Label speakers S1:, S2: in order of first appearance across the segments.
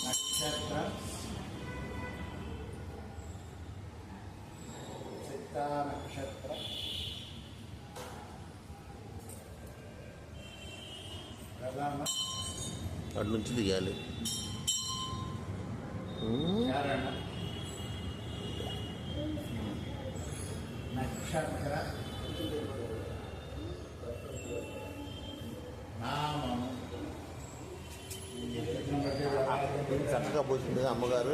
S1: నక్షత్ర చిత్త నక్షత్ర ప్రధాన
S2: అటు నుంచి దిగాలి.
S1: చరణ నక్షత్ర నామము
S2: చక్కగా పోసింది అమ్మగారు.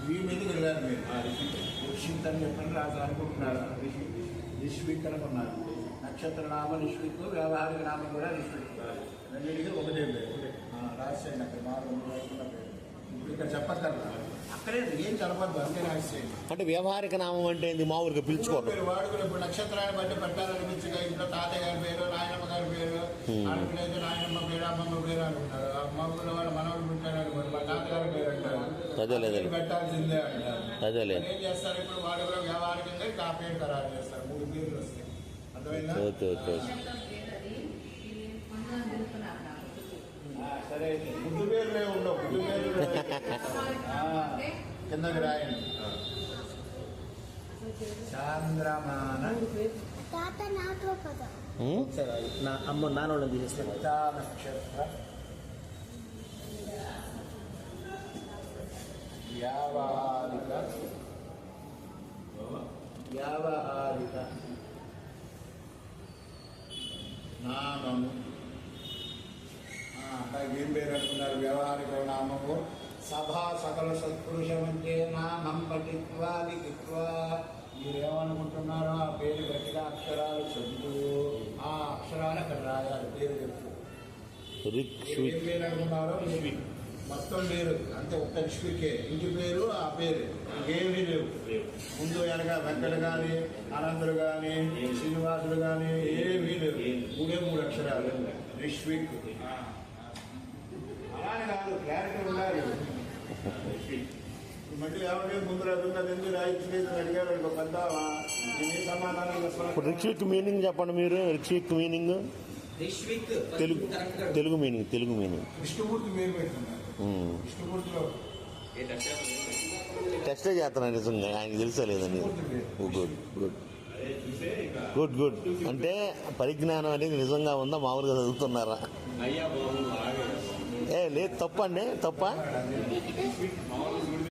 S1: వీళ్ళకి వెళ్ళారు మీరు ఋషిత్ అని చెప్పని రాజు అనుకుంటున్నారు. రిష్విక్ అనుకున్నారు. నక్షత్ర నామ రిష్విక్, వ్యవహారిక నామం కూడా రిష్విక్. రెండింటికి ఒకటే పేరు రాసేయండి. అక్కడ మారుతున్న పేరు ఇప్పుడు ఇక్కడ చెప్పక్కర్లా, అక్కడే ఏం చదవద్దు, అంతే రాసేయండి.
S2: అంటే వ్యవహారిక నామం అంటే ఏంది? మామూలుగా పిలుచుకోరు
S1: మీరు వాడుకుని ఇప్పుడు నక్షత్రాన్ని బట్టి పెట్టాలనిపించగా ఇంట్లో తాతయ్య గారి పేరు, నాయనమ్మ గారి పేరు, ఆడపిల్లైతే నాయనమ్మ పేరు, అమ్మమ్మ పేరు అంటున్నారు. అమ్మమ్మ వాళ్ళు మనవాళ్ళు పెట్టారు అనుకోండి, మా తాతగారి పేరు అంటారు, పెట్టాల్సిందే అంటారు. ఏం చేస్తారు ఇప్పుడు వాడు కూడా వ్యవహారికంగా ఆ పేరు ఖరారు చేస్తారు. 3 పేర్లు వస్తాయి. అర్థమైందా? సరే, ముద్దు పేర్లే ఉండవు. ముద్దు పేర్లు కిందకి రాయండి. చాంద్రమాన
S2: అమ్మ నాన్నోళ్ళని తీసేస్తాను.
S1: నక్షత్ర వ్యావహారిక నామము. ఏం పేరు అనుకున్నారు? వ్యవహారిక నామము. సభా సకల సత్పురుషమంటే నామం పఠిత్వా లిఖిత్వా. మీరేమనుకుంటున్నారో ఆ పేరు గట్టిగా అక్షరాలు చెబుతూ ఆ అక్షరాలు అక్కడ రాయాలి. పేరు చెప్తూ ఏం పేరు అనుకున్నారో మొత్తం పేరు అంతే. ఒక్క రిష్వికే ఇంటి పేరు, ఆ పేరు ఇంకేమీ లేవు. ముందు వెనక వెంకట కానీ, అనంతుడు కానీ, శ్రీనివాసుడు కానీ ఏమీ లేవు. 3 అక్షరాలు రిష్విక్. అలానే కాదు, క్లారిటీ ఉండాలి. మళ్ళీ ఎవరి ముందు రాదున్నది ఎందుకు రాయించలేదు అడిగారు అనుకో, పెద్ద నేనే సమాధానం చెప్పాలి.
S2: రిక్షిక్ మీనింగ్ చెప్పండి మీరు. రిక్షిక్ మీనింగ్ తెలుగు మీనింగ్.
S1: విష్ణుమూర్తి పేరు పెట్టుకున్నారు. విష్ణుమూర్తిలో
S2: టెస్టే చేస్తున్నాను నిజంగా, ఆయనకి తెలుసా లేదని. గుడ్. అంటే పరిజ్ఞానం అనేది నిజంగా ఉందా, మామూలుగా చదువుతున్నారా? లేదు, తప్పండి, తప్ప.